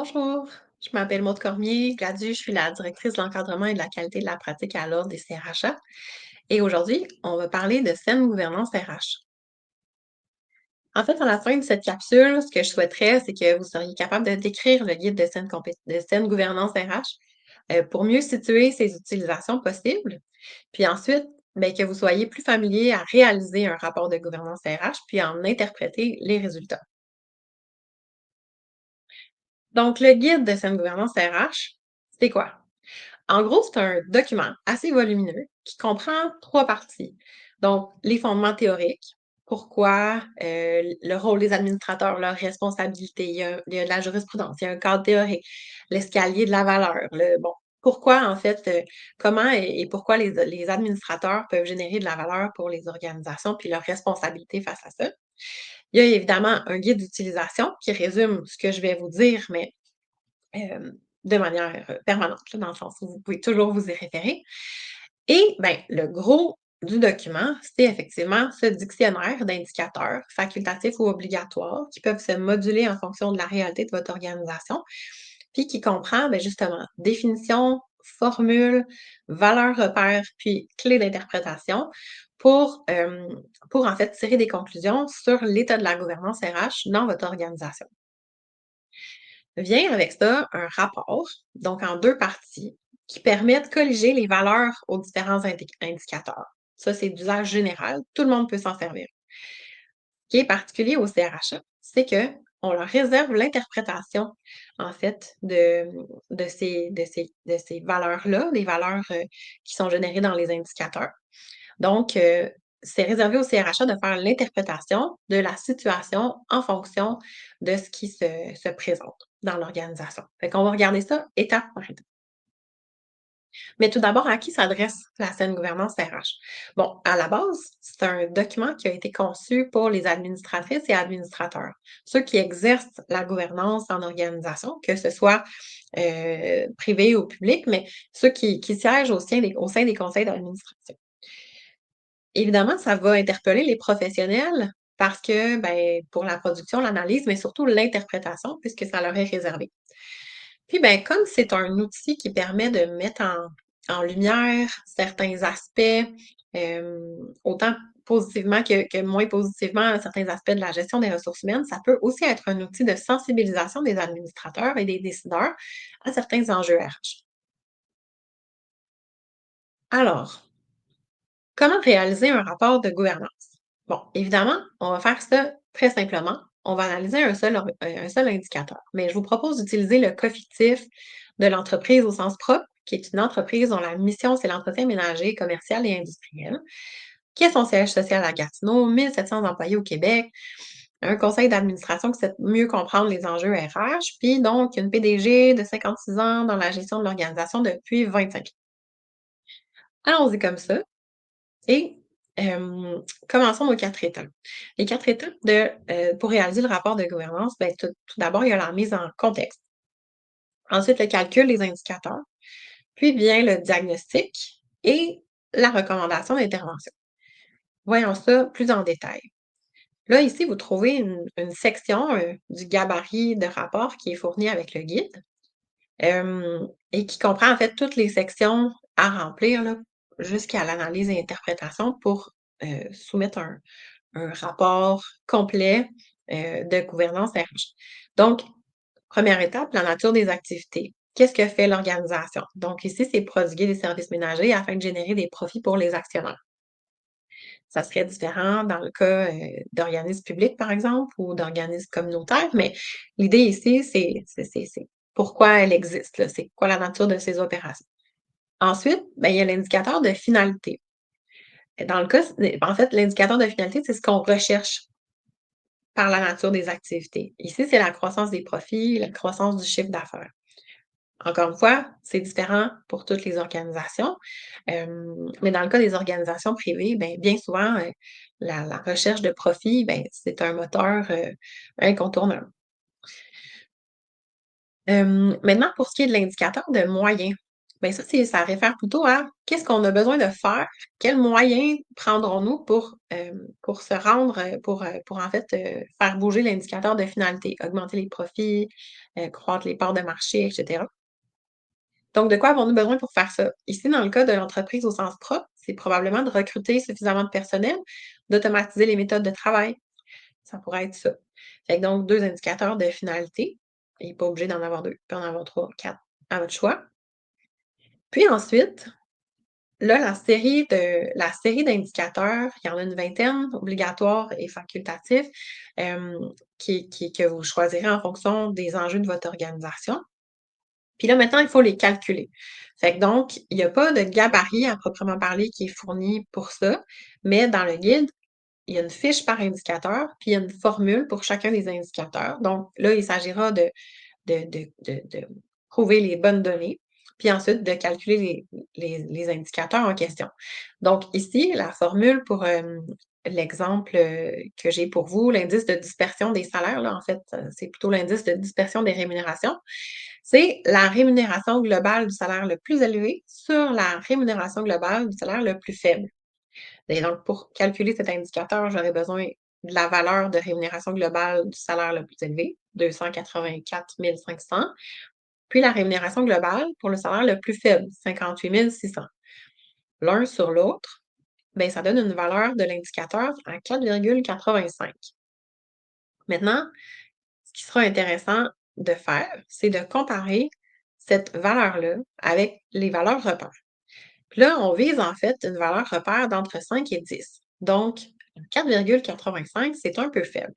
Bonjour, je m'appelle Maude Cormier Gladu, je suis la directrice de l'encadrement et de la qualité de la pratique à l'Ordre des CRHA. Et aujourd'hui, on va parler de saine gouvernance RH. En fait, à la fin de cette capsule, ce que je souhaiterais, c'est que vous seriez capable de décrire le guide de saine gouvernance RH pour mieux situer ses utilisations possibles. Puis ensuite, ben, que vous soyez plus familier à réaliser un rapport de gouvernance RH, puis en interpréter les résultats. Donc, le guide de saine gouvernance RH, c'est quoi? En gros, c'est un document assez volumineux qui comprend 3 parties. Donc, les fondements théoriques, pourquoi, le rôle des administrateurs, leurs responsabilités, il y a de la jurisprudence, il y a un cadre théorique, l'escalier de la valeur, pourquoi en fait, comment et pourquoi les administrateurs peuvent générer de la valeur pour les organisations, puis leurs responsabilités face à ça. Il y a évidemment un guide d'utilisation qui résume ce que je vais vous dire, mais de manière, permanente, là, dans le sens où vous pouvez toujours vous y référer et ben, le gros du document, c'est effectivement ce dictionnaire d'indicateurs facultatifs ou obligatoires qui peuvent se moduler en fonction de la réalité de votre organisation, puis qui comprend, ben, justement, définition, formule, valeurs repères, puis clés d'interprétation pour en fait tirer des conclusions sur l'état de la gouvernance RH dans votre organisation. Vient avec ça un rapport, donc en 2 parties, qui permet de colliger les valeurs aux différents indicateurs. Ça, c'est d'usage général, tout le monde peut s'en servir. Ce qui est particulier au CRHA, c'est qu'on leur réserve l'interprétation, en fait, de ces valeurs-là, des valeurs, qui sont générées dans les indicateurs. Donc, c'est réservé au CRHA de faire l'interprétation de la situation en fonction de ce qui se présente dans l'organisation. Fait qu'on va regarder ça étape par étape. Mais tout d'abord, à qui s'adresse la saine gouvernance RH? Bon, à la base, c'est un document qui a été conçu pour les administratrices et administrateurs, ceux qui exercent la gouvernance en organisation, que ce soit privé ou public, mais ceux qui siègent au sein des conseils d'administration. Évidemment, ça va interpeller les professionnels parce que, ben, pour la production, l'analyse, mais surtout l'interprétation, puisque ça leur est réservé. Puis, ben, comme c'est un outil qui permet de mettre en lumière certains aspects, autant positivement que moins positivement, certains aspects de la gestion des ressources humaines, ça peut aussi être un outil de sensibilisation des administrateurs et des décideurs à certains enjeux RH. Alors, comment réaliser un rapport de gouvernance? Bon, évidemment, on va faire ça très simplement. On va analyser un seul indicateur. Mais je vous propose d'utiliser le cas fictif de l'entreprise au sens propre, qui est une entreprise dont la mission, c'est l'entretien ménager, commercial et industriel, qui a son siège social à Gatineau, 1700 employés au Québec, un conseil d'administration qui sait mieux comprendre les enjeux RH, puis donc une PDG de 56 ans dans la gestion de l'organisation depuis 25 ans. Allons-y comme ça. Et commençons aux 4 étapes. Les 4 étapes pour réaliser le rapport de gouvernance, ben, tout d'abord, il y a la mise en contexte. Ensuite, le calcul des indicateurs, puis vient le diagnostic et la recommandation d'intervention. Voyons ça plus en détail. Là, ici, vous trouvez une section, du gabarit de rapport qui est fourni avec le guide, et qui comprend en fait toutes les sections à remplir là, jusqu'à l'analyse et interprétation pour, soumettre un rapport complet, de gouvernance RH. Donc, première étape, la nature des activités. Qu'est-ce que fait l'organisation? Donc ici, c'est prodiguer des services ménagers afin de générer des profits pour les actionnaires. Ça serait différent dans le cas, d'organismes publics, par exemple, ou d'organismes communautaires, mais l'idée ici, c'est pourquoi elle existe, là, c'est quoi la nature de ces opérations. Ensuite, ben, il y a l'indicateur de finalité. Dans le cas en fait, l'indicateur de finalité, c'est ce qu'on recherche par la nature des activités. Ici, c'est la croissance des profits, la croissance du chiffre d'affaires. Encore une fois, c'est différent pour toutes les organisations, mais dans le cas des organisations privées, ben, bien souvent, la recherche de profit, ben, c'est un moteur, incontournable. Maintenant pour ce qui est de l'indicateur de moyens. Ben ça réfère plutôt à qu'est-ce qu'on a besoin de faire? Quels moyens prendrons-nous pour se rendre, pour en fait, faire bouger l'indicateur de finalité, augmenter les profits, croître les parts de marché et cetera. Donc de quoi avons-nous besoin pour faire ça? Ici, dans le cas de l'entreprise au sens propre, c'est probablement de recruter suffisamment de personnel, d'automatiser les méthodes de travail. Ça pourrait être ça. Fait que donc 2 indicateurs de finalité et pas obligé d'en avoir 2, il peut en avoir 3, 4 à votre choix. Puis ensuite, là, la série d'indicateurs, il y en a une vingtaine, obligatoires et facultatifs, hem, que vous choisirez en fonction des enjeux de votre organisation. Puis là, maintenant, il faut les calculer. Fait que donc, il y a pas de gabarit à proprement parler qui est fourni pour ça, mais dans le guide, il y a une fiche par indicateur, puis il y a une formule pour chacun des indicateurs. Donc là, il s'agira de trouver les bonnes données, puis ensuite de calculer les indicateurs en question. Donc ici, la formule pour, l'exemple, que j'ai pour vous, l'indice de dispersion des salaires, là, en fait, c'est plutôt l'indice de dispersion des rémunérations. C'est la rémunération globale du salaire le plus élevé sur la rémunération globale du salaire le plus faible. Et donc, pour calculer cet indicateur, j'aurais besoin de la valeur de rémunération globale du salaire le plus élevé, 284 500, puis la rémunération globale pour le salaire le plus faible, 58 600. L'un sur l'autre, ben, ça donne une valeur de l'indicateur à 4,85. Maintenant, ce qui sera intéressant de faire, c'est de comparer cette valeur-là avec les valeurs repères. Puis là, on vise en fait une valeur repère d'entre 5 et 10. Donc, 4,85, c'est un peu faible.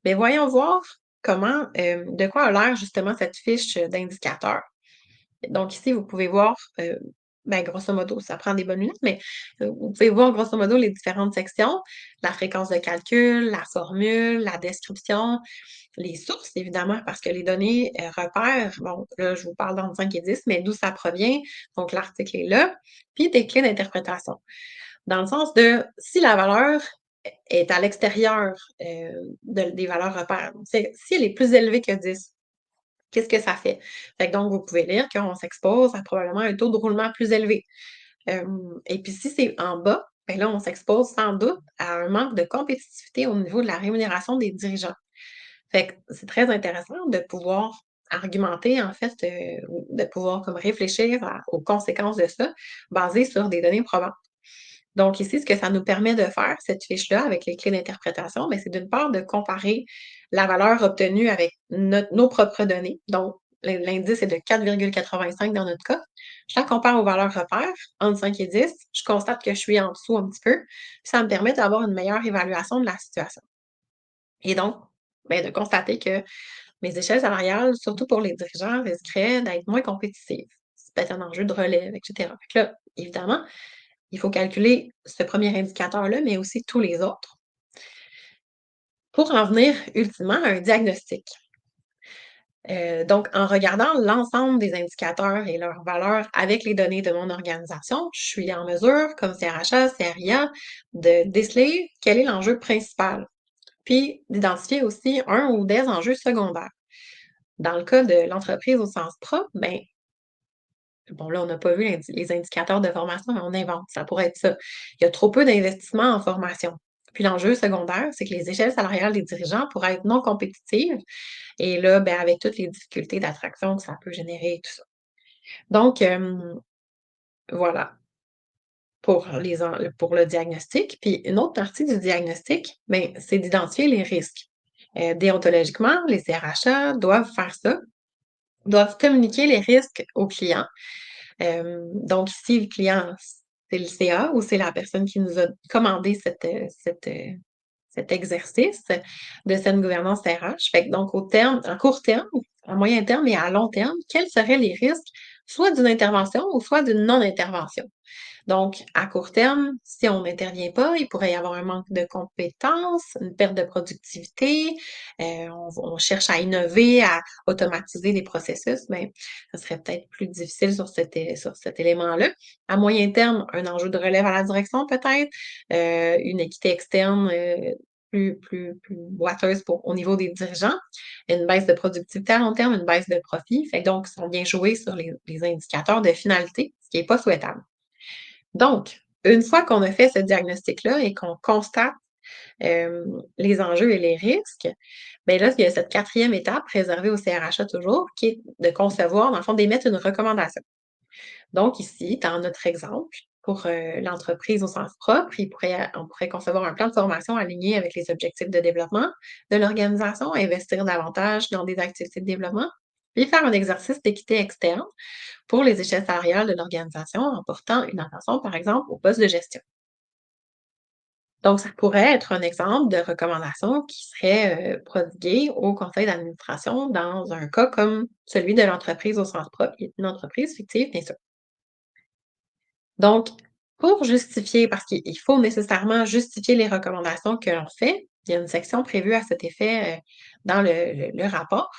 Mais voyons voir de quoi a l'air justement cette fiche d'indicateur. Donc ici, vous pouvez voir, ben, grosso modo, ça prend des bonnes minutes, mais vous pouvez voir grosso modo les différentes sections, la fréquence de calcul, la formule, la description, les sources évidemment, parce que les données repères, bon, là, je vous parle d'entre 5 et 10, mais d'où ça provient, donc l'article est là, puis des clés d'interprétation. Dans le sens de si la valeur est à l'extérieur des valeurs repères, si elle est plus élevée que 10, qu'est-ce que ça fait? Fait que donc, vous pouvez lire qu'on s'expose à probablement un taux de roulement plus élevé. Et puis si c'est en bas, ben là, on s'expose sans doute à un manque de compétitivité au niveau de la rémunération des dirigeants. Fait que c'est très intéressant de pouvoir argumenter, en fait, ou de pouvoir comme réfléchir aux conséquences de ça, basées sur des données probantes. Donc ici, ce que ça nous permet de faire, cette fiche-là, avec les clés d'interprétation, ben, c'est d'une part de comparer la valeur obtenue avec nos propres données. Donc, l'indice est de 4,85 dans notre cas. Je la compare aux valeurs repères, entre 5 et 10. Je constate que je suis en dessous un petit peu. Puis ça me permet d'avoir une meilleure évaluation de la situation. Et donc, ben, de constater que mes échelles salariales, surtout pour les dirigeants, risqueraient d'être moins compétitives. C'est peut-être un enjeu de relève, etc. Fait que là, évidemment, il faut calculer ce premier indicateur-là, mais aussi tous les autres pour en venir ultimement à un diagnostic. Donc, en regardant l'ensemble des indicateurs et leurs valeurs avec les données de mon organisation, je suis en mesure, comme CRHA, CRIA, de déceler quel est l'enjeu principal, puis d'identifier aussi un ou des enjeux secondaires. Dans le cas de l'entreprise au sens propre, ben, bon, là, on n'a pas vu les indicateurs de formation, mais on invente, ça pourrait être ça. Il y a trop peu d'investissement en formation. Puis l'enjeu secondaire, c'est que les échelles salariales des dirigeants pourraient être non compétitives et là, ben, avec toutes les difficultés d'attraction que ça peut générer et tout ça. Donc, voilà pour le diagnostic. Puis une autre partie du diagnostic, ben, c'est d'identifier les risques. Déontologiquement, les CRHA doivent faire ça, doivent communiquer les risques aux clients. Donc ici, le client, c'est le CA ou c'est la personne qui nous a commandé cet exercice de saine gouvernance RH. Fait que donc à court terme, à moyen terme et à long terme, quels seraient les risques soit d'une intervention ou soit d'une non-intervention? Donc, à court terme, si on n'intervient pas, il pourrait y avoir un manque de compétences, une perte de productivité, on cherche à innover, à automatiser des processus, mais ça serait peut-être plus difficile sur cet élément-là. À moyen terme, un enjeu de relève à la direction peut-être, une équité externe, plus boiteuses pour au niveau des dirigeants, une baisse de productivité à long terme, une baisse de profit. Fait que donc, ça vient jouer sur les indicateurs de finalité, ce qui est pas souhaitable. Donc, une fois qu'on a fait ce diagnostic-là et qu'on constate, les enjeux et les risques, bien là, il y a cette quatrième étape réservée au CRHA toujours, qui est de concevoir, dans le fond, d'émettre une recommandation. Donc ici, dans notre exemple, pour, l'entreprise au sens propre, on pourrait concevoir un plan de formation aligné avec les objectifs de développement de l'organisation, investir davantage dans des activités de développement, puis faire un exercice d'équité externe pour les échelles salariales de l'organisation en portant une attention, par exemple, au poste de gestion. Donc, ça pourrait être un exemple de recommandation qui serait, prodiguée au conseil d'administration dans un cas comme celui de l'entreprise au sens propre, qui est une entreprise fictive, bien sûr. Donc, pour justifier, parce qu'il faut nécessairement justifier les recommandations que l'on fait, il y a une section prévue à cet effet, dans le rapport.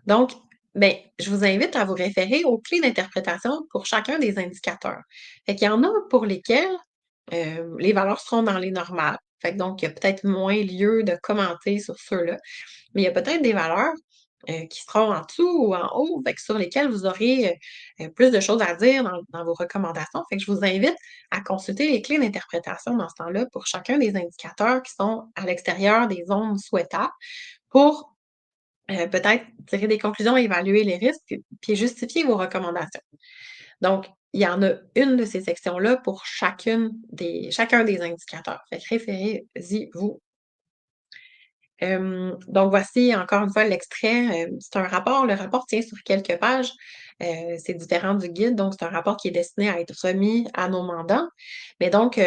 Donc, ben, je vous invite à vous référer aux clés d'interprétation pour chacun des indicateurs. Fait qu'il y en a pour lesquels, les valeurs seront dans les normales. Fait que donc, il y a peut-être moins lieu de commenter sur ceux-là. Mais il y a peut-être des valeurs, qui seront en dessous ou en haut, fait que sur lesquelles vous aurez, plus de choses à dire dans vos recommandations. Fait que je vous invite à consulter les clés d'interprétation dans ce temps-là pour chacun des indicateurs qui sont à l'extérieur des zones souhaitables pour, peut-être tirer des conclusions, évaluer les risques, puis justifier vos recommandations. Donc, il y en a une de ces sections-là pour chacun des indicateurs. Fait que référez-y vous. Donc voici encore une fois l'extrait, c'est un rapport. Le rapport tient sur quelques pages, c'est différent du guide, donc c'est un rapport qui est destiné à être remis à nos mandants. Mais donc,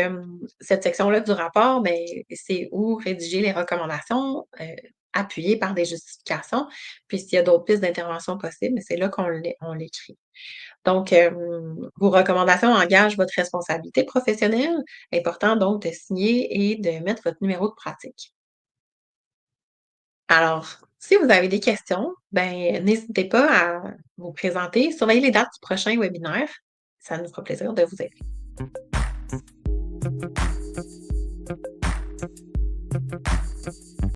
cette section-là du rapport, ben, c'est où rédiger les recommandations, appuyées par des justifications. Puis s'il y a d'autres pistes d'intervention possibles, c'est là on l'écrit. Donc, vos recommandations engagent votre responsabilité professionnelle. Important donc de signer et de mettre votre numéro de pratique. Alors, si vous avez des questions, ben, n'hésitez pas à vous présenter. Surveillez les dates du prochain webinaire. Ça nous fera plaisir de vous aider.